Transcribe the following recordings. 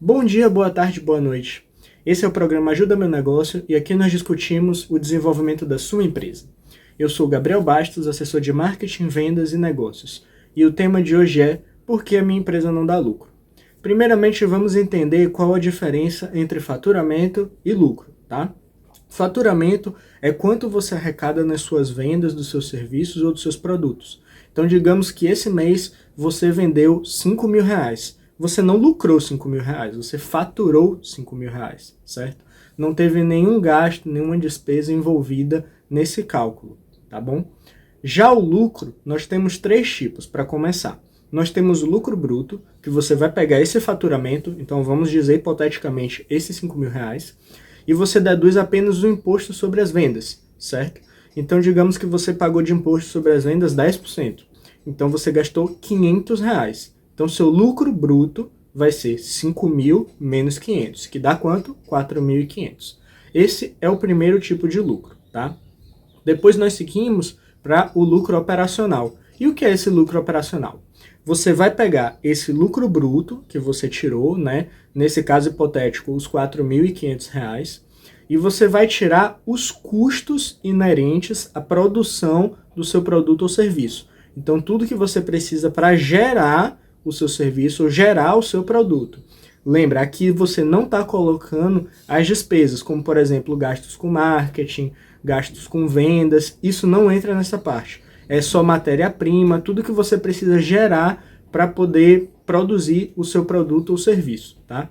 Bom dia, boa tarde, boa noite. Esse é o programa Ajuda Meu Negócio e aqui nós discutimos o desenvolvimento da sua empresa. Eu sou Gabriel Bastos, assessor de marketing, vendas e negócios. E o tema de hoje é por que a minha empresa não dá lucro? Primeiramente, vamos entender qual a diferença entre faturamento e lucro, tá? Faturamento é quanto você arrecada nas suas vendas dos seus serviços ou dos seus produtos. Então, digamos que esse mês você vendeu R$ 5.000. Você não lucrou R$ 5.000, você faturou R$ 5.000, certo? Não teve nenhum gasto, nenhuma despesa envolvida nesse cálculo, tá bom? Já o lucro, nós temos três tipos para começar. Nós temos o lucro bruto, que você vai pegar esse faturamento, então vamos dizer hipoteticamente esses R$ 5.000, e você deduz apenas o imposto sobre as vendas, certo? Então digamos que você pagou de imposto sobre as vendas 10%. Então você gastou R$ 500. Então seu lucro bruto vai ser 5.000 menos 500, que dá quanto? 4.500. Esse é o primeiro tipo de lucro, tá? Depois nós seguimos para o lucro operacional. E o que é esse lucro operacional? Você vai pegar esse lucro bruto que você tirou, né? Nesse caso hipotético, os R$ 4.500, e você vai tirar os custos inerentes à produção do seu produto ou serviço. Então, tudo que você precisa para gerar o seu serviço ou gerar o seu produto. Lembra, aqui você não está colocando as despesas, como por exemplo, gastos com marketing, gastos com vendas, isso não entra nessa parte. É só matéria-prima, tudo que você precisa gerar para poder produzir o seu produto ou serviço, tá?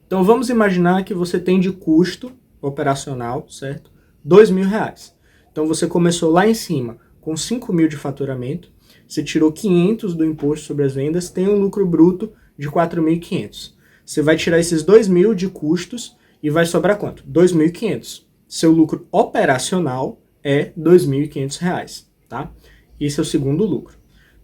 Então vamos imaginar que você tem de custo operacional, certo? R$ 2.000. Então você começou lá em cima com 5.000 de faturamento, você tirou 500 do imposto sobre as vendas, tem um lucro bruto de 4.500. Você vai tirar esses 2.000 de custos e vai sobrar quanto? 2.500. Seu lucro operacional é R$ 2.500, tá? Esse é o segundo lucro.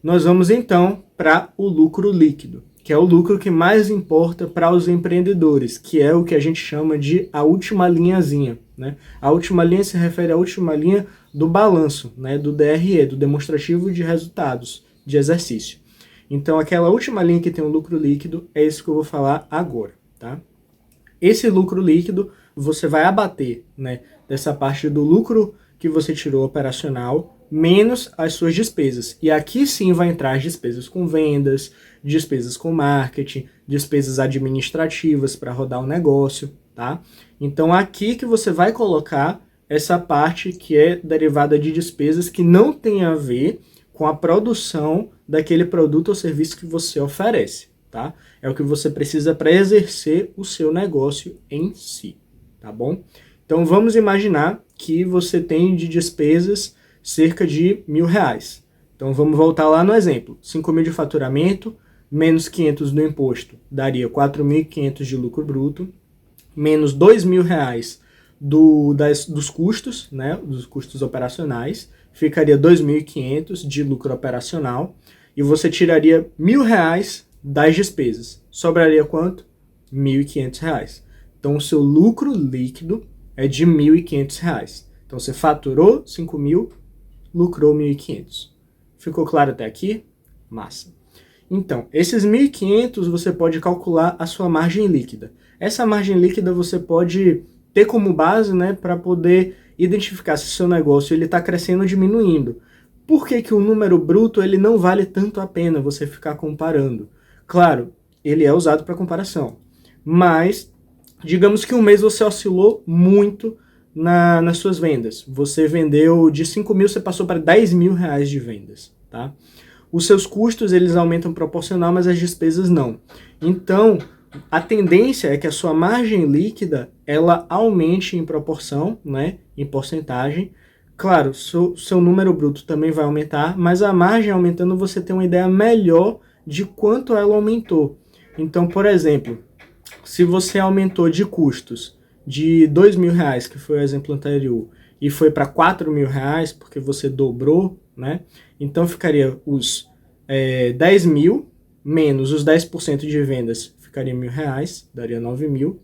Nós vamos então para o lucro líquido, que é o lucro que mais importa para os empreendedores, que é o que a gente chama de a última linhazinha, né? A última linha se refere à última linha do balanço, né? Do DRE, do demonstrativo de resultados de exercício. Então, aquela última linha que tem o lucro líquido é isso que eu vou falar agora, tá? Esse lucro líquido você vai abater, né, dessa parte do lucro que você tirou operacional, menos as suas despesas. E aqui sim vai entrar as despesas com vendas, despesas com marketing, despesas administrativas para rodar o negócio, tá? Então aqui que você vai colocar essa parte que é derivada de despesas que não tem a ver com a produção daquele produto ou serviço que você oferece, tá? É o que você precisa para exercer o seu negócio em si, tá bom? Então vamos imaginar que você tem de despesas cerca de R$ 1.000. Então vamos voltar lá no exemplo. 5.000 de faturamento, menos 500 do imposto, daria 4.500 de lucro bruto, menos R$ 2.000 dos custos, né, dos custos operacionais, ficaria 2.500 de lucro operacional, e você tiraria R$ 1.000 das despesas. Sobraria quanto? R$ 1.500. Então o seu lucro líquido é de R$ 1.500. Então você faturou 5.000, lucrou 1.500. Ficou claro até aqui? Massa. Então, esses 1.500 você pode calcular a sua margem líquida. Essa margem líquida você pode ter como base, né, para poder identificar se o seu negócio está crescendo ou diminuindo. Por que o número bruto ele não vale tanto a pena você ficar comparando? Claro, ele é usado para comparação, mas digamos que um mês você oscilou muito nas suas vendas. Você vendeu de 5.000, você passou para R$ 10.000 de vendas, tá? Os seus custos eles aumentam proporcional, mas as despesas não. Então, a tendência é que a sua margem líquida ela aumente em proporção, né, em porcentagem. Claro, seu número bruto também vai aumentar, mas a margem aumentando você tem uma ideia melhor de quanto ela aumentou. Então, por exemplo, se você aumentou de custos de R$ 2.000, que foi o exemplo anterior, e foi para R$ 4.000, porque você dobrou, né? Então ficaria os 10.000 menos os 10% de vendas, ficaria R$ 1.000, daria 9.000.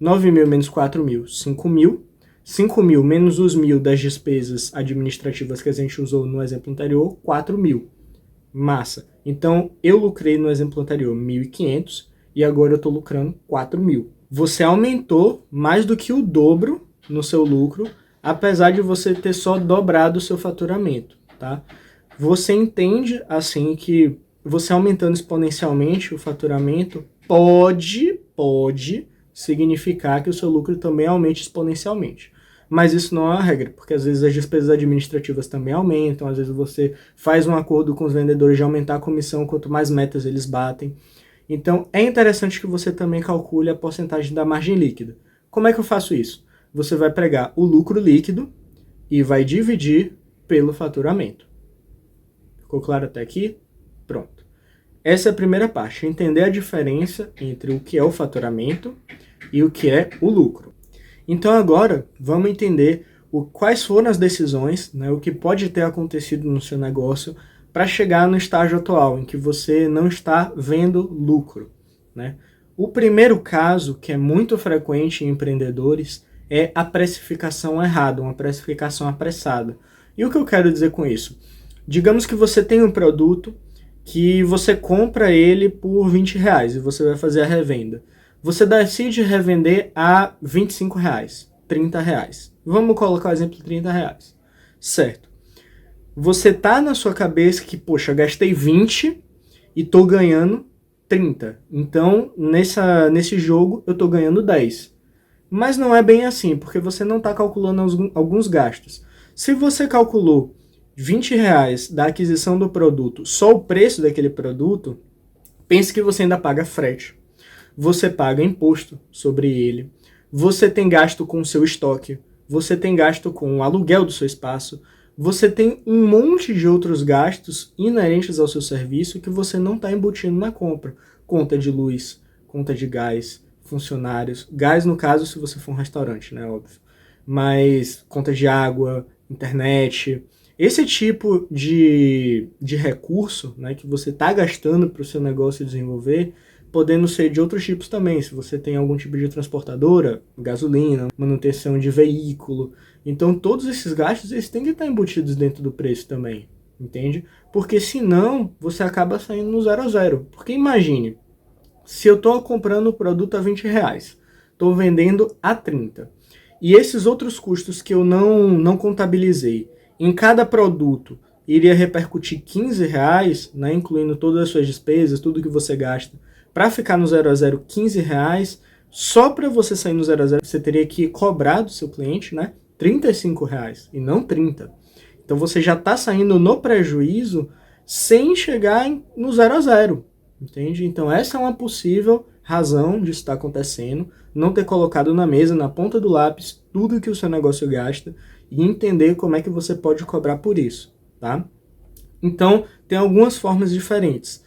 9.000 menos 4.000, 5.000. 5.000 menos os 1.000 das despesas administrativas que a gente usou no exemplo anterior, 4.000. Massa. Então, eu lucrei no exemplo anterior 1.500 e agora eu estou lucrando 4 mil. Você aumentou mais do que o dobro no seu lucro, apesar de você ter só dobrado o seu faturamento, tá? Você entende, assim, que você aumentando exponencialmente o faturamento pode significar que o seu lucro também aumente exponencialmente. Mas isso não é uma regra, porque às vezes as despesas administrativas também aumentam, às vezes você faz um acordo com os vendedores de aumentar a comissão quanto mais metas eles batem. Então é interessante que você também calcule a porcentagem da margem líquida. Como é que eu faço isso? Você vai pegar o lucro líquido e vai dividir pelo faturamento. Ficou claro até aqui? Pronto. Essa é a primeira parte, entender a diferença entre o que é o faturamento e o que é o lucro. Então agora vamos entender quais foram as decisões, né, o que pode ter acontecido no seu negócio para chegar no estágio atual, em que você não está vendo lucro, né? O primeiro caso, que é muito frequente em empreendedores, é a precificação errada, uma precificação apressada. E o que eu quero dizer com isso? Digamos que você tem um produto que você compra ele por R$20 e você vai fazer a revenda. Você decide revender a R$25, R$30. Vamos colocar o exemplo de R$30. Certo. Você tá na sua cabeça que, poxa, gastei 20 e tô ganhando 30. Então, nesse jogo, eu tô ganhando 10. Mas não é bem assim, porque você não está calculando alguns gastos. Se você calculou R$20 da aquisição do produto, só o preço daquele produto, pense que você ainda paga frete. Você paga imposto sobre ele. Você tem gasto com o seu estoque. Você tem gasto com o aluguel do seu espaço. Você tem um monte de outros gastos inerentes ao seu serviço que você não está embutindo na compra. Conta de luz, conta de gás, funcionários. Gás, no caso, se você for um restaurante, né? Óbvio. Mas conta de água, internet. Esse tipo de recurso, né, que você está gastando para o seu negócio desenvolver, podendo ser de outros tipos também. Se você tem algum tipo de transportadora, gasolina, manutenção de veículo. Então, todos esses gastos eles têm que estar embutidos dentro do preço também, entende? Porque senão, você acaba saindo no 0 a 0. Porque imagine, se eu estou comprando o produto a R$20, estou vendendo a 30. E esses outros custos que eu não contabilizei, em cada produto iria repercutir R$15, né, incluindo todas as suas despesas, tudo que você gasta, para ficar no 0 a 0 R$15, só para você sair no 0 a 0 você teria que cobrar do seu cliente, né, R$35 e não 30. Então você já está saindo no prejuízo sem chegar no 0 a 0, entende? Então essa é uma possível razão disso estar acontecendo, não ter colocado na mesa, na ponta do lápis, tudo que o seu negócio gasta e entender como é que você pode cobrar por isso, tá? Então, tem algumas formas diferentes.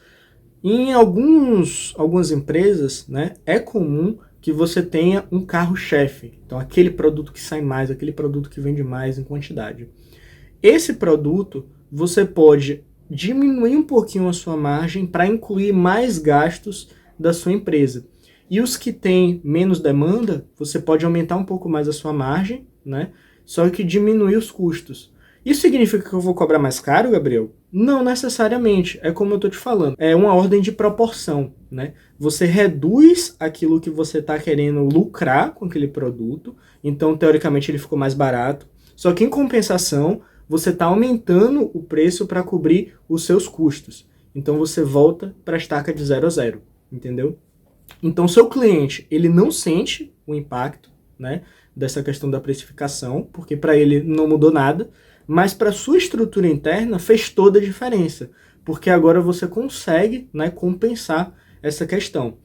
Em algumas empresas, né, é comum que você tenha um carro-chefe. Então, aquele produto que sai mais, aquele produto que vende mais em quantidade. Esse produto, você pode diminuir um pouquinho a sua margem para incluir mais gastos da sua empresa. E os que têm menos demanda, você pode aumentar um pouco mais a sua margem, né? Só que diminuir os custos. Isso significa que eu vou cobrar mais caro, Gabriel? Não necessariamente, é como eu estou te falando, é uma ordem de proporção, né? Você reduz aquilo que você está querendo lucrar com aquele produto, então teoricamente ele ficou mais barato, só que em compensação você está aumentando o preço para cobrir os seus custos. Então você volta para a estaca de 0 a 0, entendeu? Então seu cliente, ele não sente o impacto, né, dessa questão da precificação, porque para ele não mudou nada, mas para sua estrutura interna fez toda a diferença, porque agora você consegue, né, compensar essa questão.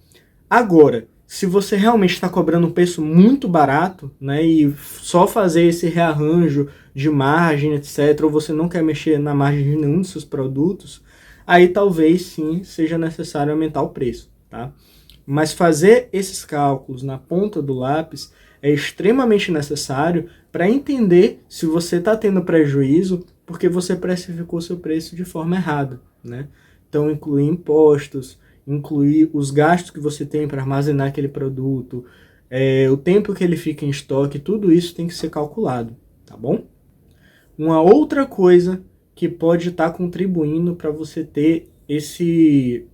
Agora, se você realmente está cobrando um preço muito barato, né, e só fazer esse rearranjo de margem, etc., ou você não quer mexer na margem de nenhum dos seus produtos, aí talvez sim seja necessário aumentar o preço, tá? Mas fazer esses cálculos na ponta do lápis é extremamente necessário para entender se você está tendo prejuízo porque você precificou seu preço de forma errada, né? Então, incluir impostos, incluir os gastos que você tem para armazenar aquele produto, o tempo que ele fica em estoque, tudo isso tem que ser calculado, tá bom? Uma outra coisa que pode estar contribuindo para você ter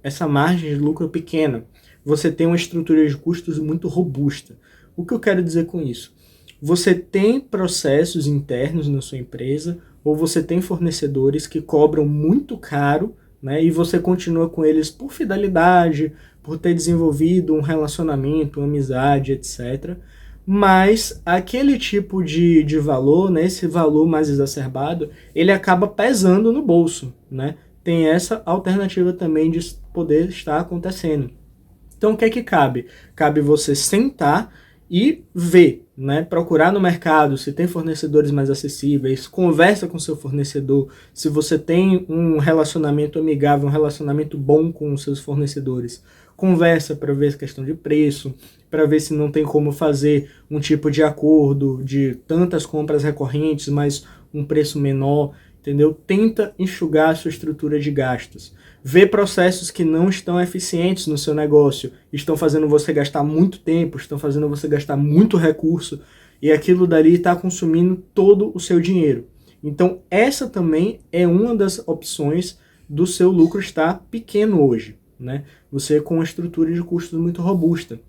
essa margem de lucro pequena, você tem uma estrutura de custos muito robusta. O que eu quero dizer com isso? Você tem processos internos na sua empresa ou você tem fornecedores que cobram muito caro, né, e você continua com eles por fidelidade, por ter desenvolvido um relacionamento, uma amizade, etc. Mas aquele tipo de valor, né, esse valor mais exacerbado, ele acaba pesando no bolso, né? Tem essa alternativa também de poder estar acontecendo. Então o que é que cabe? Cabe você sentar e ver, né? Procurar no mercado se tem fornecedores mais acessíveis, conversa com seu fornecedor, se você tem um relacionamento amigável, um relacionamento bom com os seus fornecedores. Conversa para ver a questão de preço, para ver se não tem como fazer um tipo de acordo de tantas compras recorrentes, mas um preço menor, entendeu? Tenta enxugar a sua estrutura de gastos. Vê processos que não estão eficientes no seu negócio, estão fazendo você gastar muito tempo, estão fazendo você gastar muito recurso, e aquilo dali está consumindo todo o seu dinheiro. Então, essa também é uma das opções do seu lucro estar pequeno hoje, né? Você com uma estrutura de custos muito robusta.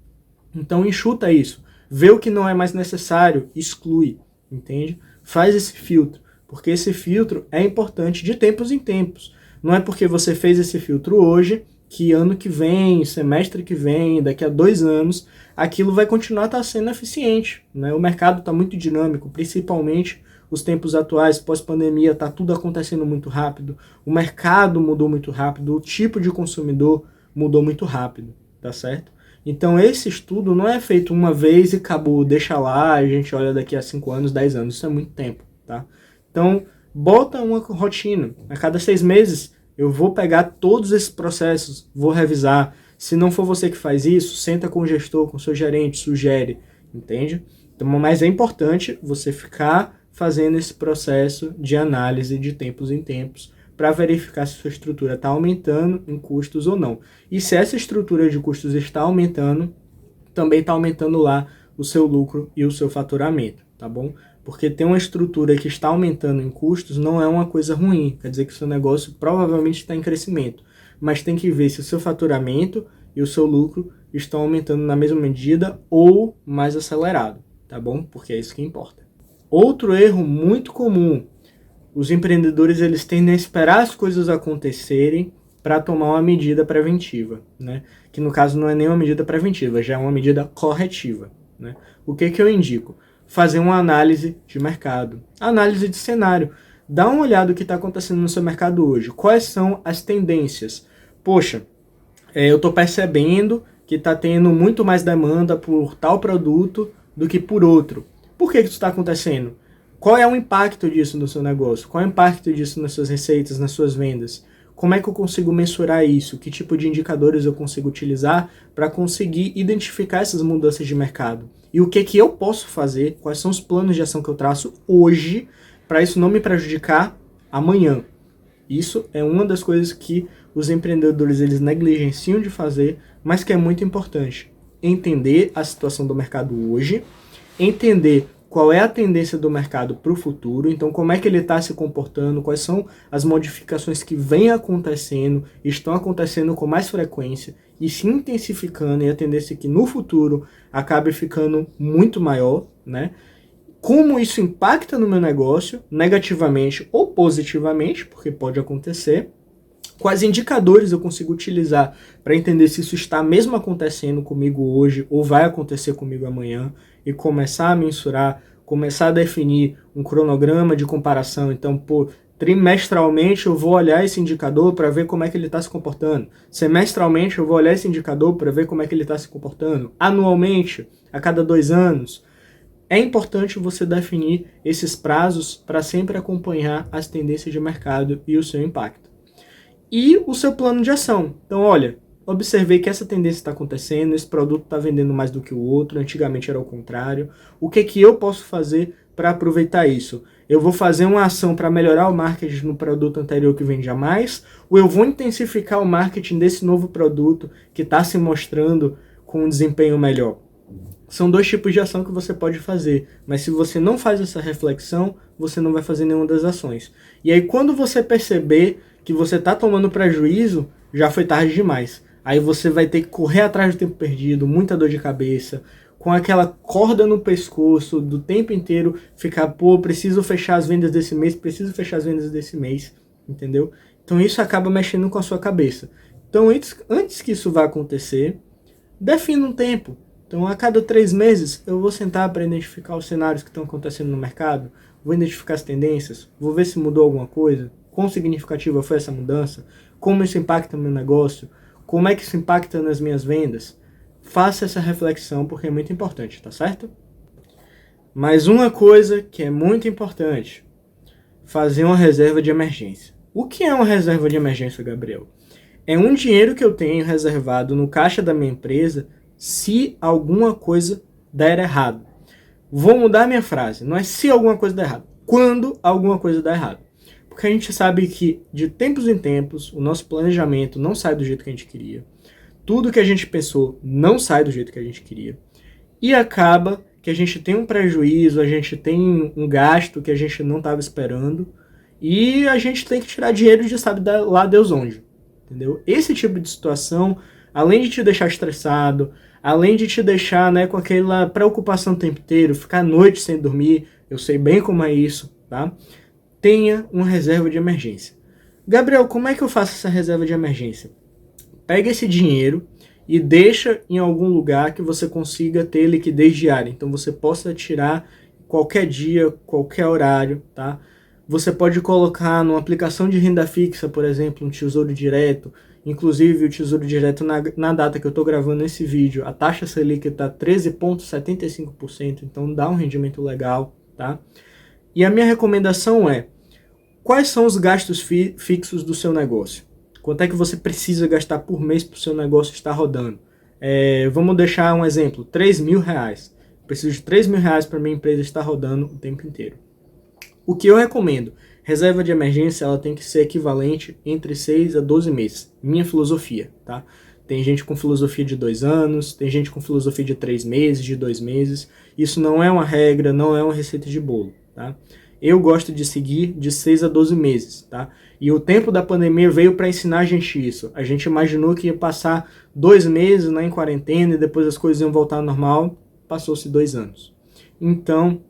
Então, enxuta isso. Vê o que não é mais necessário, exclui, entende? Faz esse filtro, porque esse filtro é importante de tempos em tempos. Não é porque você fez esse filtro hoje que ano que vem, semestre que vem, daqui a 2 anos, aquilo vai continuar sendo eficiente, né? O mercado está muito dinâmico, principalmente os tempos atuais, pós-pandemia, está tudo acontecendo muito rápido, o mercado mudou muito rápido, o tipo de consumidor mudou muito rápido, tá certo? Então esse estudo não é feito uma vez e acabou, deixa lá, a gente olha daqui a 5 anos, 10 anos, isso é muito tempo, tá? Então, bota uma rotina. A cada 6 meses, eu vou pegar todos esses processos, vou revisar. Se não for você que faz isso, senta com o gestor, com o seu gerente, sugere, entende? Então, mas é importante você ficar fazendo esse processo de análise de tempos em tempos para verificar se sua estrutura está aumentando em custos ou não. E se essa estrutura de custos está aumentando, também está aumentando lá o seu lucro e o seu faturamento, tá bom? Porque ter uma estrutura que está aumentando em custos não é uma coisa ruim, quer dizer que o seu negócio provavelmente está em crescimento, mas tem que ver se o seu faturamento e o seu lucro estão aumentando na mesma medida ou mais acelerado, tá bom? Porque é isso que importa. Outro erro muito comum, os empreendedores eles tendem a esperar as coisas acontecerem para tomar uma medida preventiva, né? Que no caso não é nem uma medida preventiva, já é uma medida corretiva, né? O que eu indico? Fazer uma análise de mercado, análise de cenário. Dá uma olhada no que está acontecendo no seu mercado hoje. Quais são as tendências? Poxa, eu estou percebendo que está tendo muito mais demanda por tal produto do que por outro. Por que isso está acontecendo? Qual é o impacto disso no seu negócio? Qual é o impacto disso nas suas receitas, nas suas vendas? Como é que eu consigo mensurar isso? Que tipo de indicadores eu consigo utilizar para conseguir identificar essas mudanças de mercado? E o que eu posso fazer? Quais são os planos de ação que eu traço hoje para isso não me prejudicar amanhã? Isso é uma das coisas que os empreendedores eles negligenciam de fazer, mas que é muito importante. Entender a situação do mercado hoje, entender qual é a tendência do mercado para o futuro, então como é que ele está se comportando, quais são as modificações que vêm acontecendo, estão acontecendo com mais frequência e se intensificando, e a tendência é que no futuro acabe ficando muito maior, né? Como isso impacta no meu negócio, negativamente ou positivamente, porque pode acontecer. Quais indicadores eu consigo utilizar para entender se isso está mesmo acontecendo comigo hoje ou vai acontecer comigo amanhã e começar a mensurar, começar a definir um cronograma de comparação. Então, trimestralmente eu vou olhar esse indicador para ver como é que ele está se comportando. Semestralmente eu vou olhar esse indicador para ver como é que ele está se comportando. Anualmente, a cada 2 anos. É importante você definir esses prazos para sempre acompanhar as tendências de mercado e o seu impacto. E o seu plano de ação. Então, olha, observei que essa tendência está acontecendo, esse produto está vendendo mais do que o outro, antigamente era o contrário. O que eu posso fazer para aproveitar isso? Eu vou fazer uma ação para melhorar o marketing no produto anterior que vendia mais, ou eu vou intensificar o marketing desse novo produto que está se mostrando com um desempenho melhor? São 2 tipos de ação que você pode fazer, mas se você não faz essa reflexão, você não vai fazer nenhuma das ações. E aí quando você perceber que você está tomando prejuízo, já foi tarde demais. Aí você vai ter que correr atrás do tempo perdido, muita dor de cabeça, com aquela corda no pescoço do tempo inteiro, ficar, pô, preciso fechar as vendas desse mês, preciso fechar as vendas desse mês, entendeu? Então isso acaba mexendo com a sua cabeça. Então antes que isso vá acontecer, defina um tempo. Então a cada 3 meses eu vou sentar para identificar os cenários que estão acontecendo no mercado, vou identificar as tendências, vou ver se mudou alguma coisa, quão significativa foi essa mudança, como isso impacta no meu negócio, como é que isso impacta nas minhas vendas. Faça essa reflexão porque é muito importante, tá certo? Mas uma coisa que é muito importante, fazer uma reserva de emergência. O que é uma reserva de emergência, Gabriel? É um dinheiro que eu tenho reservado no caixa da minha empresa se alguma coisa der errado. Vou mudar minha frase, não é se alguma coisa der errado, quando alguma coisa der errado. Porque a gente sabe que de tempos em tempos o nosso planejamento não sai do jeito que a gente queria. Tudo que a gente pensou não sai do jeito que a gente queria. E acaba que a gente tem um prejuízo, a gente tem um gasto que a gente não estava esperando e a gente tem que tirar dinheiro de sabe lá Deus onde. Entendeu? Esse tipo de situação, além de te deixar estressado, além de te deixar, né, com aquela preocupação o tempo inteiro, ficar a noite sem dormir, eu sei bem como é isso, tá? Tenha uma reserva de emergência. Gabriel, como é que eu faço essa reserva de emergência? Pega esse dinheiro e deixa em algum lugar que você consiga ter liquidez diária. Então você possa tirar qualquer dia, qualquer horário, tá? Você pode colocar numa aplicação de renda fixa, por exemplo, um Tesouro Direto. Inclusive, o Tesouro Direto, na data que eu estou gravando esse vídeo, a taxa Selic está 13,75%, então dá um rendimento legal, tá? E a minha recomendação é, quais são os gastos fixos do seu negócio? Quanto é que você precisa gastar por mês para o seu negócio estar rodando? Vamos deixar um exemplo, R$3.000. Preciso de R$3.000 para minha empresa estar rodando o tempo inteiro. O que eu recomendo? Reserva de emergência ela tem que ser equivalente entre 6 a 12 meses. Minha filosofia, tá? Tem gente com filosofia de 2 anos, tem gente com filosofia de 3 meses, de 2 meses. Isso não é uma regra, não é uma receita de bolo, tá? Eu gosto de seguir de 6 a 12 meses, tá? E o tempo da pandemia veio para ensinar a gente isso. A gente imaginou que ia passar 2 meses, né, em quarentena e depois as coisas iam voltar ao normal. Passou-se 2 anos. Então,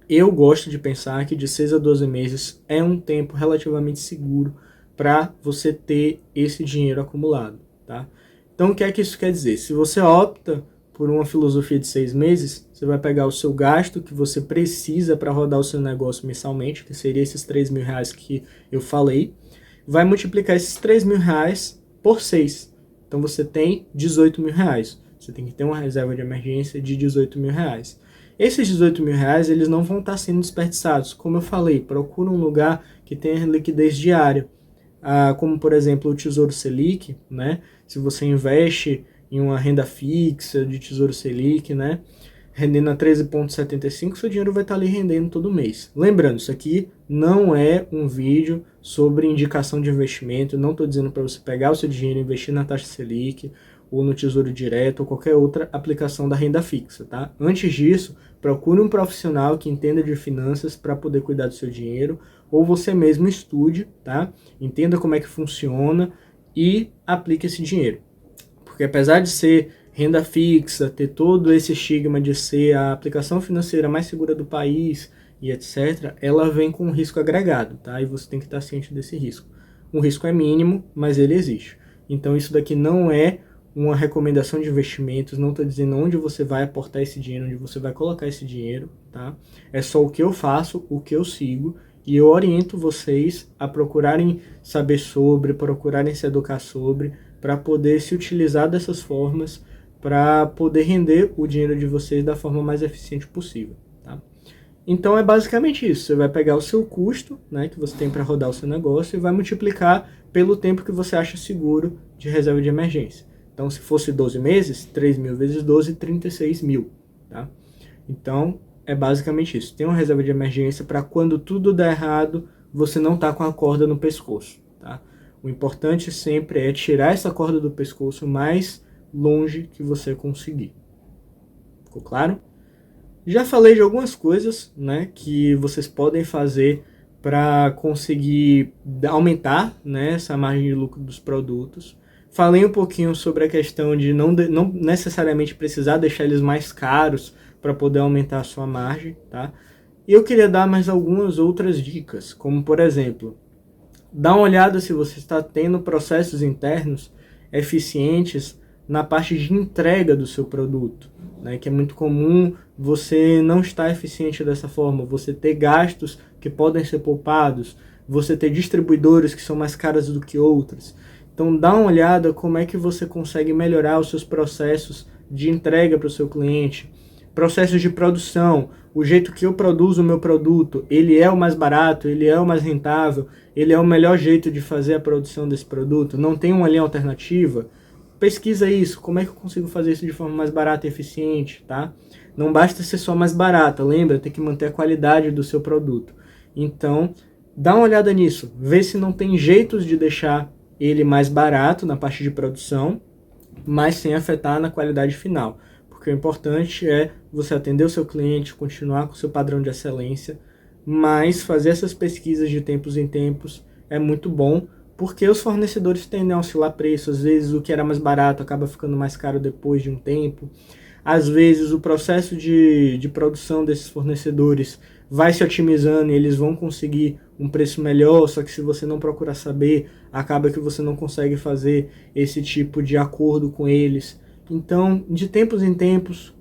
eu gosto de pensar que de 6 a 12 meses é um tempo relativamente seguro para você ter esse dinheiro acumulado, tá? Então, o que é que isso quer dizer? Se você opta por uma filosofia de 6 meses, você vai pegar o seu gasto que você precisa para rodar o seu negócio mensalmente, que seria esses R$3.000 que eu falei, vai multiplicar esses R$3.000 por 6. Então, você tem R$18.000. Você tem que ter uma reserva de emergência de R$18.000. Esses R$18.000, eles não vão estar sendo desperdiçados. Como eu falei, procura um lugar que tenha liquidez diária. Como, por exemplo, o Tesouro Selic, né? Se você investe em uma renda fixa de Tesouro Selic, né? Rendendo a 13,75, seu dinheiro vai estar ali rendendo todo mês. Lembrando, isso aqui não é um vídeo sobre indicação de investimento. Não estou dizendo para você pegar o seu dinheiro e investir na taxa Selic ou no Tesouro Direto ou qualquer outra aplicação da renda fixa, tá? Antes disso, procure um profissional que entenda de finanças para poder cuidar do seu dinheiro, ou você mesmo estude, tá? Entenda como é que funciona e aplique esse dinheiro. Porque apesar de ser renda fixa, ter todo esse estigma de ser a aplicação financeira mais segura do país e etc., ela vem com um risco agregado, tá? E você tem que estar ciente desse risco. O risco é mínimo, mas ele existe. Então isso daqui não é uma recomendação de investimentos, não estou dizendo onde você vai aportar esse dinheiro, onde você vai colocar esse dinheiro, tá? É só o que eu faço, o que eu sigo, e eu oriento vocês a procurarem saber sobre, procurarem se educar sobre, para poder se utilizar dessas formas, para poder render o dinheiro de vocês da forma mais eficiente possível, tá? Então é basicamente isso, você vai pegar o seu custo, né, que você tem para rodar o seu negócio e vai multiplicar pelo tempo que você acha seguro de reserva de emergência. Então, se fosse 12 meses, 3.000 vezes 12, 36.000, tá? Então, é basicamente isso. Tem uma reserva de emergência para quando tudo der errado, você não tá com a corda no pescoço, tá? O importante sempre é tirar essa corda do pescoço o mais longe que você conseguir. Ficou claro? Já falei de algumas coisas, né, que vocês podem fazer para conseguir aumentar, né, essa margem de lucro dos produtos. Falei um pouquinho sobre a questão de não necessariamente precisar deixar eles mais caros para poder aumentar a sua margem, tá? E eu queria dar mais algumas outras dicas, como por exemplo, dá uma olhada se você está tendo processos internos eficientes na parte de entrega do seu produto, né? Que é muito comum você não estar eficiente dessa forma, você ter gastos que podem ser poupados, você ter distribuidores que são mais caros do que outros. Então dá uma olhada como é que você consegue melhorar os seus processos de entrega para o seu cliente, processos de produção, o jeito que eu produzo o meu produto, ele é o mais barato, ele é o mais rentável, ele é o melhor jeito de fazer a produção desse produto, não tem uma linha alternativa. Pesquisa isso, como é que eu consigo fazer isso de forma mais barata e eficiente, tá? Não basta ser só mais barata, lembra, tem que manter a qualidade do seu produto. Então, dá uma olhada nisso, vê se não tem jeitos de deixar ele mais barato na parte de produção, mas sem afetar na qualidade final. Porque o importante é você atender o seu cliente, continuar com o seu padrão de excelência, mas fazer essas pesquisas de tempos em tempos é muito bom, porque os fornecedores tendem a oscilar preço, às vezes o que era mais barato acaba ficando mais caro depois de um tempo, às vezes o processo de produção desses fornecedores vai se otimizando e eles vão conseguir um preço melhor, só que se você não procurar saber, acaba que você não consegue fazer esse tipo de acordo com eles. Então, de tempos em tempos,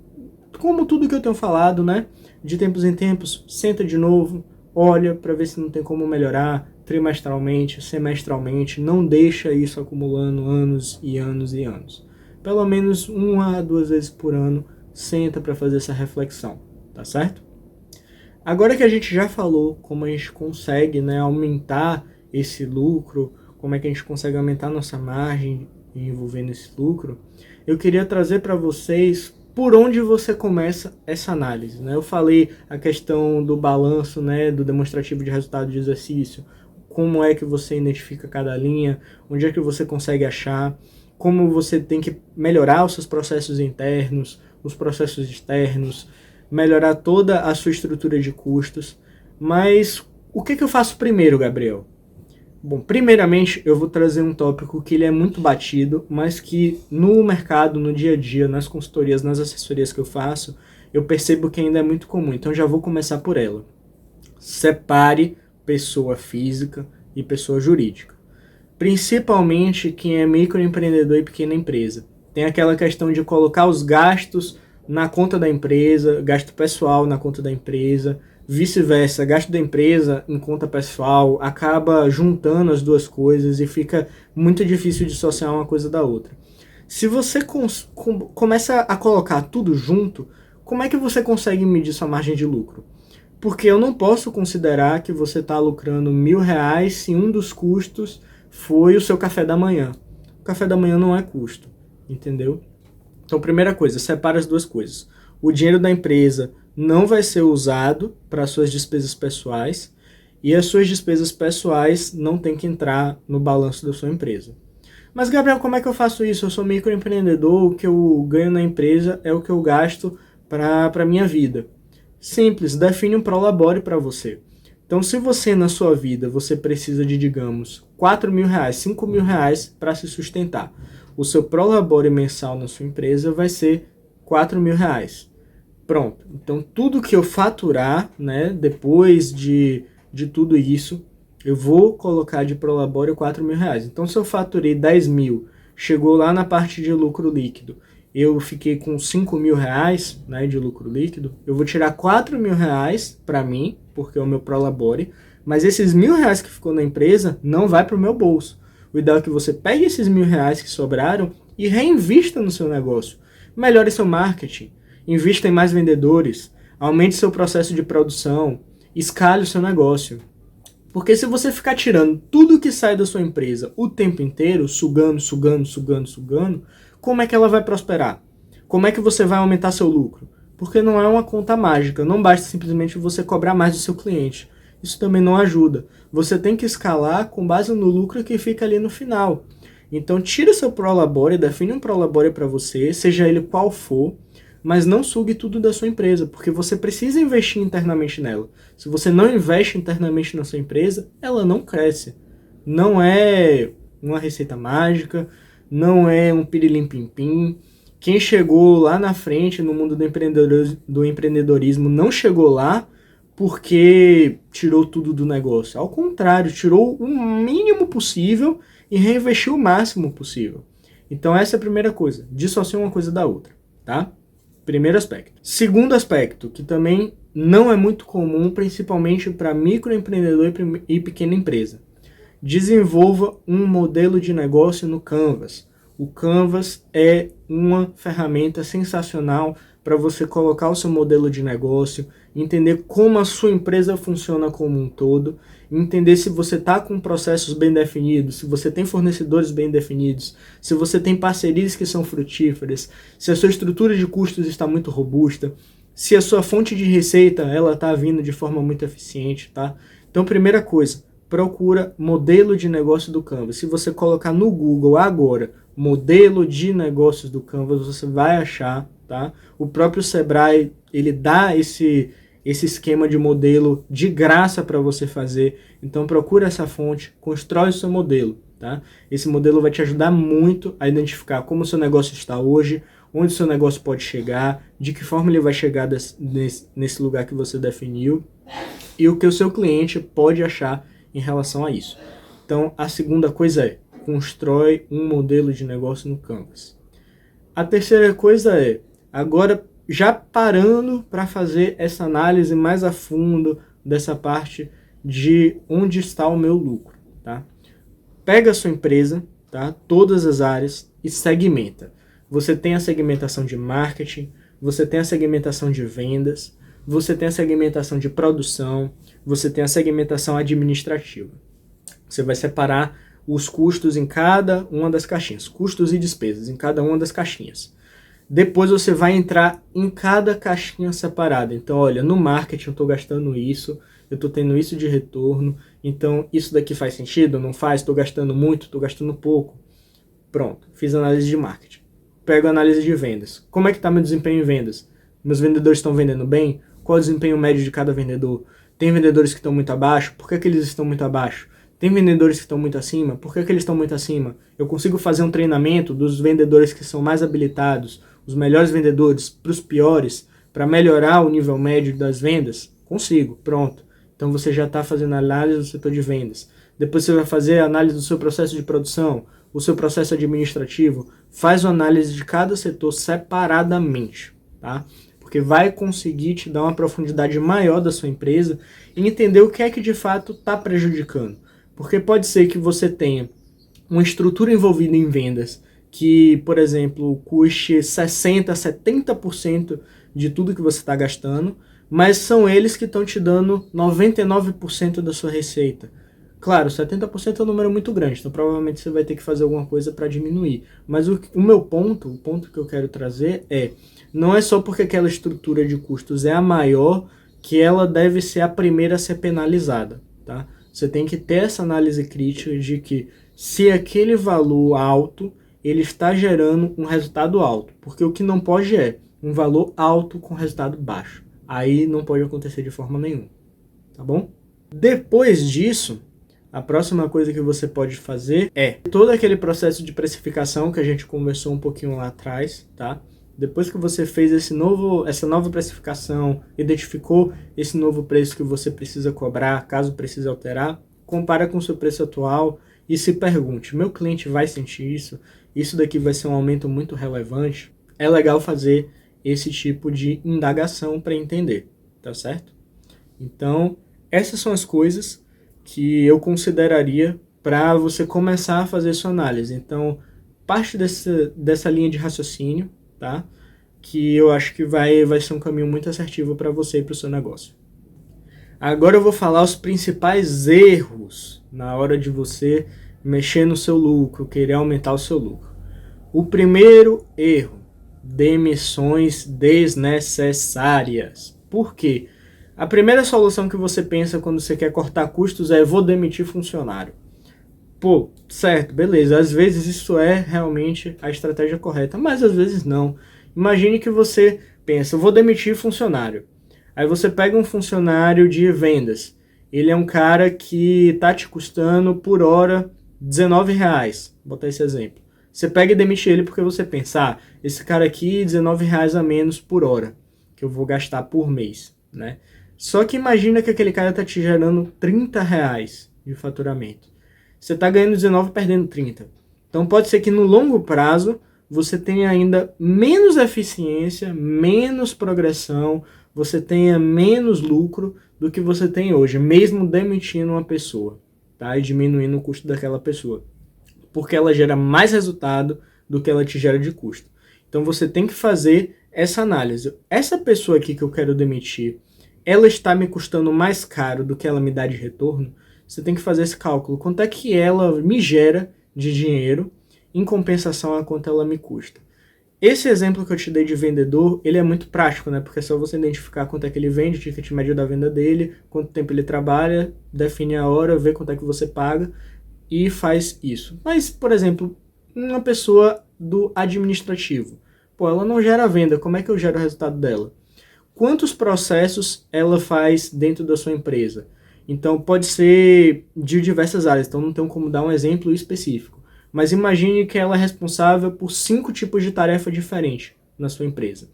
como tudo que eu tenho falado, né? De tempos em tempos, senta de novo, olha para ver se não tem como melhorar trimestralmente, semestralmente, não deixa isso acumulando anos e anos e anos. Pelo menos 1 a 2 vezes por ano, senta para fazer essa reflexão, tá certo? Agora que a gente já falou como a gente consegue, né, aumentar esse lucro, como é que a gente consegue aumentar nossa margem envolvendo esse lucro, eu queria trazer para vocês por onde você começa essa análise, né? Eu falei a questão do balanço, né, do demonstrativo de resultado de exercício, como é que você identifica cada linha, onde é que você consegue achar, como você tem que melhorar os seus processos internos, os processos externos, melhorar toda a sua estrutura de custos. Mas o que eu faço primeiro, Gabriel? Bom, primeiramente eu vou trazer um tópico que ele é muito batido, mas que no mercado, no dia a dia, nas consultorias, nas assessorias que eu faço, eu percebo que ainda é muito comum. Então já vou começar por ela. Separe pessoa física e pessoa jurídica. Principalmente quem é microempreendedor e pequena empresa. Tem aquela questão de colocar os gastos na conta da empresa, gasto pessoal na conta da empresa, vice-versa, gasto da empresa em conta pessoal, acaba juntando as duas coisas e fica muito difícil dissociar uma coisa da outra. Se você começa a colocar tudo junto, como é que você consegue medir sua margem de lucro? Porque eu não posso considerar que você está lucrando R$1.000 se um dos custos foi o seu café da manhã. O café da manhã não é custo, entendeu? Então, primeira coisa, separa as duas coisas. O dinheiro da empresa não vai ser usado para suas despesas pessoais e as suas despesas pessoais não tem que entrar no balanço da sua empresa. Mas, Gabriel, como é que eu faço isso? Eu sou microempreendedor, o que eu ganho na empresa é o que eu gasto para a minha vida. Simples, define um prolabore para você. Então, se você na sua vida você precisa de, digamos, R$4.000, R$5.000 para se sustentar, o seu prolabore mensal na sua empresa vai ser R$4.000. Pronto. Então, tudo que eu faturar, né, depois de tudo isso, eu vou colocar de prolabore R$4.000. Então, se eu faturei 10 mil, chegou lá na parte de lucro líquido, eu fiquei com R$5.000, né, de lucro líquido, eu vou tirar R$4.000 para mim, porque é o meu prolabore, mas esses R$1.000 que ficou na empresa não vai para o meu bolso. O ideal é que você pegue esses R$1.000 que sobraram e reinvista no seu negócio. Melhore seu marketing, invista em mais vendedores, aumente seu processo de produção, escale o seu negócio. Porque se você ficar tirando tudo que sai da sua empresa o tempo inteiro, sugando, como é que ela vai prosperar? Como é que você vai aumentar seu lucro? Porque não é uma conta mágica, não basta simplesmente você cobrar mais do seu cliente. Isso também não ajuda. Você tem que escalar com base no lucro que fica ali no final. Então tira seu prolabore, define um prolabore para você, seja ele qual for, mas não sugue tudo da sua empresa, porque você precisa investir internamente nela. Se você não investe internamente na sua empresa, ela não cresce. Não é uma receita mágica, não é um pirilim-pim-pim. Quem chegou lá na frente no mundo do empreendedorismo não chegou lá porque tirou tudo do negócio. Ao contrário, tirou o mínimo possível e reinvestiu o máximo possível. Então essa é a primeira coisa, dissocia uma coisa da outra, tá? Primeiro aspecto. Segundo aspecto, que também não é muito comum, principalmente para microempreendedor e pequena empresa. Desenvolva um modelo de negócio no Canvas. O Canvas é uma ferramenta sensacional para você colocar o seu modelo de negócio, entender como a sua empresa funciona como um todo, entender se você está com processos bem definidos, se você tem fornecedores bem definidos, se você tem parcerias que são frutíferas, se a sua estrutura de custos está muito robusta, se a sua fonte de receita ela está vindo de forma muito eficiente, tá? Então, primeira coisa, procura modelo de negócio do Canvas. Se você colocar no Google agora, modelo de negócios do Canvas, você vai achar, tá? O próprio Sebrae, ele dá esse esquema de modelo de graça para você fazer. Então procura essa fonte, constrói o seu modelo, tá? Esse modelo vai te ajudar muito a identificar como o seu negócio está hoje, onde o seu negócio pode chegar, de que forma ele vai chegar nesse lugar que você definiu e o que o seu cliente pode achar em relação a isso. Então, a segunda coisa é, constrói um modelo de negócio no Canvas. A terceira coisa é, agora já parando para fazer essa análise mais a fundo dessa parte de onde está o meu lucro, tá? Pega a sua empresa, tá? Todas as áreas e segmenta. Você tem a segmentação de marketing, você tem a segmentação de vendas, você tem a segmentação de produção, você tem a segmentação administrativa. Você vai separar os custos em cada uma das caixinhas, custos e despesas em cada uma das caixinhas. Depois você vai entrar em cada caixinha separada. Então, olha, no marketing eu estou gastando isso, eu estou tendo isso de retorno, então isso daqui faz sentido? Não faz? Estou gastando muito? Estou gastando pouco? Pronto, fiz análise de marketing. Pego a análise de vendas. Como é que está meu desempenho em vendas? Meus vendedores estão vendendo bem? Qual é o desempenho médio de cada vendedor? Tem vendedores que estão muito abaixo? Por que eles estão muito abaixo? Tem vendedores que estão muito acima? Por que eles estão muito acima? Eu consigo fazer um treinamento dos vendedores que são mais habilitados, os melhores vendedores, para os piores, para melhorar o nível médio das vendas? Consigo, pronto. Então você já está fazendo análise do setor de vendas. Depois você vai fazer a análise do seu processo de produção, o seu processo administrativo. Faz uma análise de cada setor separadamente, tá? Porque vai conseguir te dar uma profundidade maior da sua empresa e entender o que é que de fato está prejudicando. Porque pode ser que você tenha uma estrutura envolvida em vendas que, por exemplo, custe 60%, 70% de tudo que você está gastando, mas são eles que estão te dando 99% da sua receita. Claro, 70% é um número muito grande, então provavelmente você vai ter que fazer alguma coisa para diminuir. Mas o meu ponto, o ponto que eu quero trazer é, não é só porque aquela estrutura de custos é a maior que ela deve ser a primeira a ser penalizada, tá? Você tem que ter essa análise crítica de que se aquele valor alto, ele está gerando um resultado alto. Porque o que não pode é um valor alto com resultado baixo. Aí não pode acontecer de forma nenhuma, tá bom? Depois disso, a próxima coisa que você pode fazer é todo aquele processo de precificação que a gente conversou um pouquinho lá atrás, tá? Depois que você fez essa nova precificação, identificou esse novo preço que você precisa cobrar, caso precise alterar, compara com o seu preço atual e se pergunte, meu cliente vai sentir isso? Isso daqui vai ser um aumento muito relevante? É legal fazer esse tipo de indagação para entender, tá certo? Então, essas são as coisas que eu consideraria para você começar a fazer sua análise. Então, parte dessa linha de raciocínio, tá? Que eu acho que vai ser um caminho muito assertivo para você e para o seu negócio. Agora eu vou falar os principais erros na hora de você mexer no seu lucro, querer aumentar o seu lucro. O primeiro erro, demissões desnecessárias. Por quê? A primeira solução que você pensa quando você quer cortar custos é vou demitir funcionário. Pô, certo, beleza, às vezes isso é realmente a estratégia correta, mas às vezes não. Imagine que você pensa, vou demitir funcionário. Aí você pega um funcionário de vendas. Ele é um cara que tá te custando por hora R$19, vou botar esse exemplo. Você pega e demite ele porque você pensa, esse cara aqui, R$19 a menos por hora, que eu vou gastar por mês, né? Só que imagina que aquele cara tá te gerando R$30 de faturamento. Você tá ganhando 19 perdendo 30. Então pode ser que no longo prazo você tenha ainda menos eficiência, menos progressão, você tenha menos lucro do que você tem hoje, mesmo demitindo uma pessoa, tá? E diminuindo o custo daquela pessoa. Porque ela gera mais resultado do que ela te gera de custo. Então você tem que fazer essa análise. Essa pessoa aqui que eu quero demitir, ela está me custando mais caro do que ela me dá de retorno? Você tem que fazer esse cálculo. Quanto é que ela me gera de dinheiro em compensação a quanto ela me custa? Esse exemplo que eu te dei de vendedor, ele é muito prático, né? Porque é só você identificar quanto é que ele vende, o ticket médio da venda dele, quanto tempo ele trabalha, define a hora, vê quanto é que você paga e faz isso. Mas, por exemplo, uma pessoa do administrativo, pô, ela não gera venda, como é que eu gero o resultado dela? Quantos processos ela faz dentro da sua empresa? Então, pode ser de diversas áreas, então não tem como dar um exemplo específico. Mas imagine que ela é responsável por 5 tipos de tarefa diferentes na sua empresa.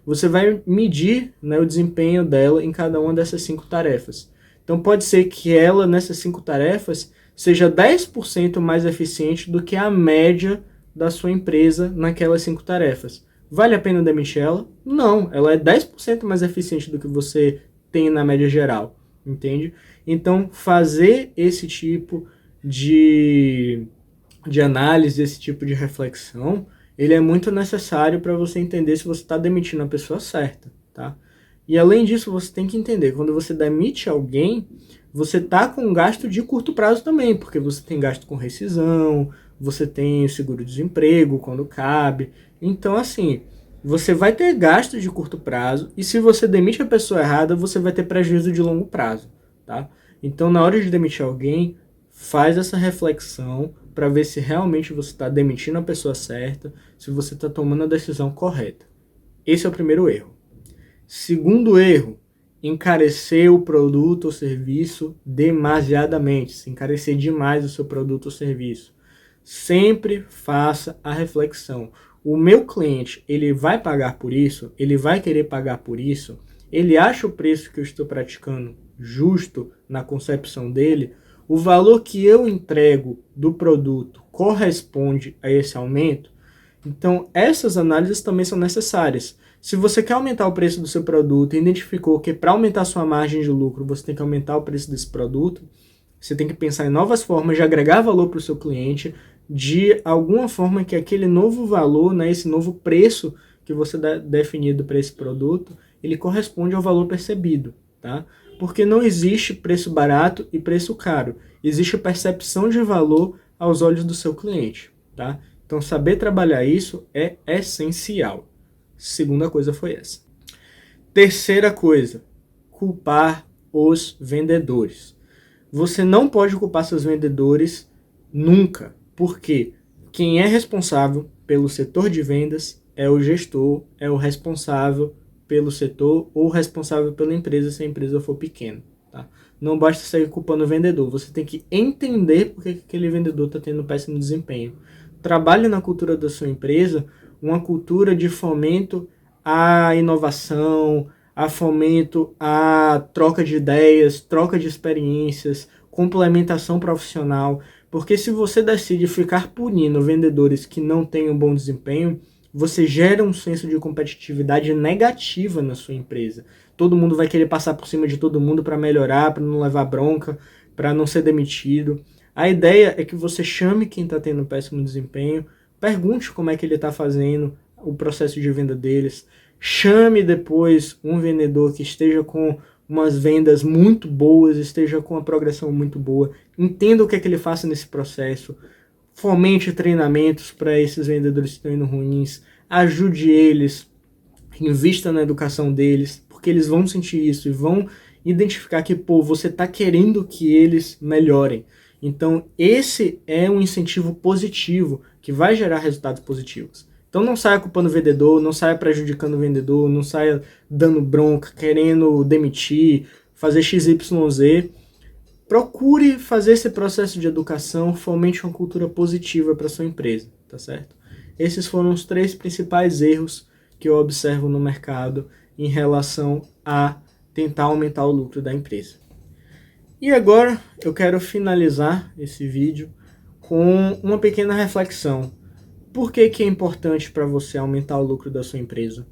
Você vai medir, né, o desempenho dela em cada uma dessas 5 tarefas. Então pode ser que ela, nessas 5 tarefas, seja 10% mais eficiente do que a média da sua empresa naquelas 5 tarefas. Vale a pena demitir ela? Não, ela é 10% mais eficiente do que você tem na média geral, entende? Então fazer esse tipo de análise, esse tipo de reflexão, ele é muito necessário para você entender se você está demitindo a pessoa certa, tá? E além disso, você tem que entender, quando você demite alguém, você tá com um gasto de curto prazo também, porque você tem gasto com rescisão, você tem seguro-desemprego quando cabe. Então, assim, você vai ter gastos de curto prazo e se você demite a pessoa errada, você vai ter prejuízo de longo prazo, tá? Então, na hora de demitir alguém, faz essa reflexão para ver se realmente você está demitindo a pessoa certa, se você está tomando a decisão correta. Esse é o primeiro erro. Segundo erro, encarecer o produto ou serviço demasiadamente, se encarecer demais o seu produto ou serviço. Sempre faça a reflexão. O meu cliente, ele vai pagar por isso? Ele vai querer pagar por isso? Ele acha o preço que eu estou praticando justo na concepção dele? O valor que eu entrego do produto corresponde a esse aumento? Então, essas análises também são necessárias. Se você quer aumentar o preço do seu produto e identificou que para aumentar a sua margem de lucro você tem que aumentar o preço desse produto, você tem que pensar em novas formas de agregar valor para o seu cliente, de alguma forma que aquele novo valor, né, esse novo preço que você definido para esse produto, ele corresponde ao valor percebido, tá? Porque não existe preço barato e preço caro. Existe percepção de valor aos olhos do seu cliente, tá? Então, saber trabalhar isso é essencial. Segunda coisa foi essa. Terceira coisa, culpar os vendedores. Você não pode culpar seus vendedores nunca, porque quem é responsável pelo setor de vendas é o gestor, é o responsável pelo setor ou responsável pela empresa se a empresa for pequena. Tá? Não basta sair culpando o vendedor, você tem que entender por que aquele vendedor está tendo péssimo desempenho. Trabalhe na cultura da sua empresa uma cultura de fomento à inovação, a fomento à troca de ideias, troca de experiências, complementação profissional, porque se você decide ficar punindo vendedores que não têm um bom desempenho, você gera um senso de competitividade negativa na sua empresa. Todo mundo vai querer passar por cima de todo mundo para melhorar, para não levar bronca, para não ser demitido. A ideia é que você chame quem está tendo péssimo desempenho, pergunte como é que ele está fazendo o processo de venda deles, chame depois um vendedor que esteja com umas vendas muito boas, esteja com uma progressão muito boa, entenda o que é que ele faça nesse processo, fomente treinamentos para esses vendedores que estão indo ruins, ajude eles, invista na educação deles, porque eles vão sentir isso e vão identificar que, pô, você está querendo que eles melhorem. Então, esse é um incentivo positivo que vai gerar resultados positivos. Então, não saia culpando o vendedor, não saia prejudicando o vendedor, não saia dando bronca, querendo demitir, fazer XYZ. Procure fazer esse processo de educação, fomente uma cultura positiva para sua empresa. tá certo? Esses foram os 3 principais erros que eu observo no mercado em relação a tentar aumentar o lucro da empresa. E agora eu quero finalizar esse vídeo com uma pequena reflexão. Por que é importante para você aumentar o lucro da sua empresa?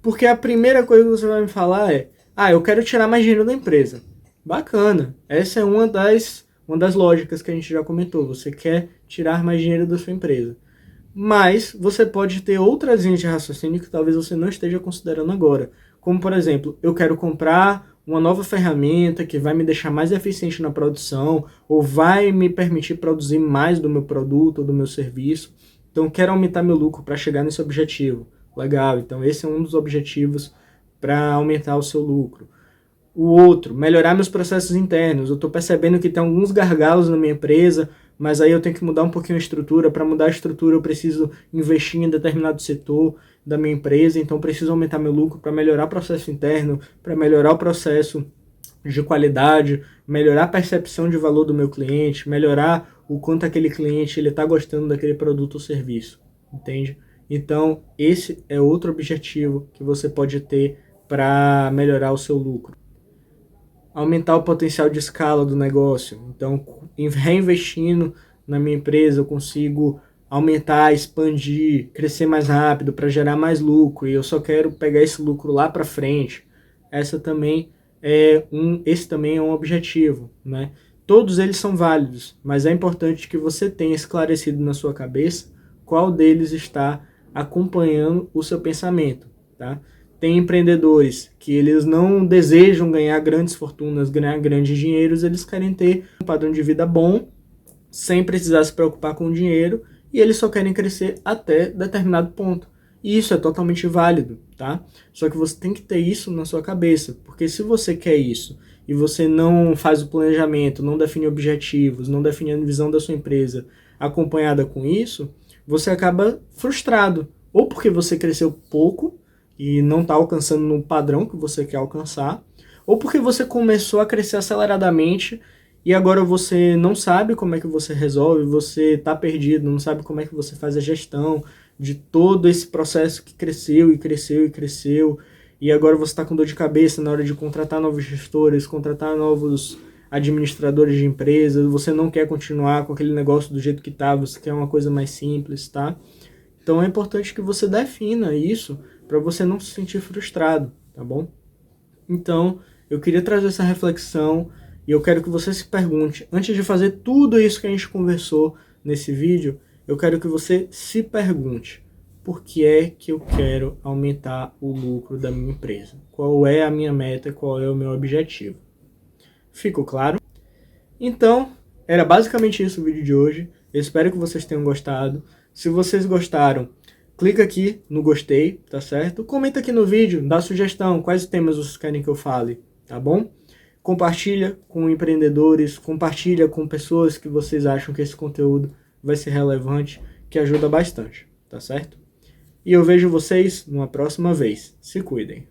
Porque a primeira coisa que você vai me falar é: eu quero tirar mais dinheiro da empresa. Bacana, essa é uma das lógicas que a gente já comentou. Você quer tirar mais dinheiro da sua empresa. Mas você pode ter outras linhas de raciocínio que talvez você não esteja considerando agora. Como, por exemplo, eu quero comprar uma nova ferramenta que vai me deixar mais eficiente na produção ou vai me permitir produzir mais do meu produto ou do meu serviço. Então, eu quero aumentar meu lucro para chegar nesse objetivo. Legal, então esse é um dos objetivos para aumentar o seu lucro. O outro, melhorar meus processos internos. Eu estou percebendo que tem alguns gargalos na minha empresa, mas aí eu tenho que mudar um pouquinho a estrutura. Para mudar a estrutura, eu preciso investir em determinado setor da minha empresa, então eu preciso aumentar meu lucro para melhorar o processo interno, para melhorar o processo de qualidade, melhorar a percepção de valor do meu cliente, melhorar o quanto aquele cliente está gostando daquele produto ou serviço, entende? Então, esse é outro objetivo que você pode ter para melhorar o seu lucro. Aumentar o potencial de escala do negócio. Então, reinvestindo na minha empresa, eu consigo aumentar, expandir, crescer mais rápido para gerar mais lucro. E eu só quero pegar esse lucro lá para frente. Esse também é um objetivo, né? Todos eles são válidos, mas é importante que você tenha esclarecido na sua cabeça qual deles está acompanhando o seu pensamento, tá? Tem empreendedores que eles não desejam ganhar grandes fortunas, ganhar grandes dinheiros, eles querem ter um padrão de vida bom, sem precisar se preocupar com o dinheiro, e eles só querem crescer até determinado ponto. E isso é totalmente válido, tá? Só que você tem que ter isso na sua cabeça, porque se você quer isso e você não faz o planejamento, não define objetivos, não define a visão da sua empresa acompanhada com isso, você acaba frustrado. Ou porque você cresceu pouco e não está alcançando no padrão que você quer alcançar, ou porque você começou a crescer aceleradamente e agora você não sabe como é que você resolve, você está perdido, não sabe como é que você faz a gestão de todo esse processo que cresceu e cresceu e cresceu, e agora você está com dor de cabeça na hora de contratar novos gestores, contratar novos administradores de empresas, você não quer continuar com aquele negócio do jeito que está, você quer uma coisa mais simples, tá? Então é importante que você defina isso para você não se sentir frustrado, tá bom? Então, eu queria trazer essa reflexão e eu quero que você se pergunte, antes de fazer tudo isso que a gente conversou nesse vídeo, eu quero que você se pergunte, por que é que eu quero aumentar o lucro da minha empresa? Qual é a minha meta, qual é o meu objetivo? Ficou claro? Então, era basicamente isso o vídeo de hoje. Eu espero que vocês tenham gostado. Se vocês gostaram, clica aqui no gostei, tá certo? Comenta aqui no vídeo, dá sugestão, quais temas vocês querem que eu fale, tá bom? Compartilha com empreendedores, compartilha com pessoas que vocês acham que esse conteúdo vai ser relevante, que ajuda bastante, tá certo? E eu vejo vocês numa próxima vez. Se cuidem.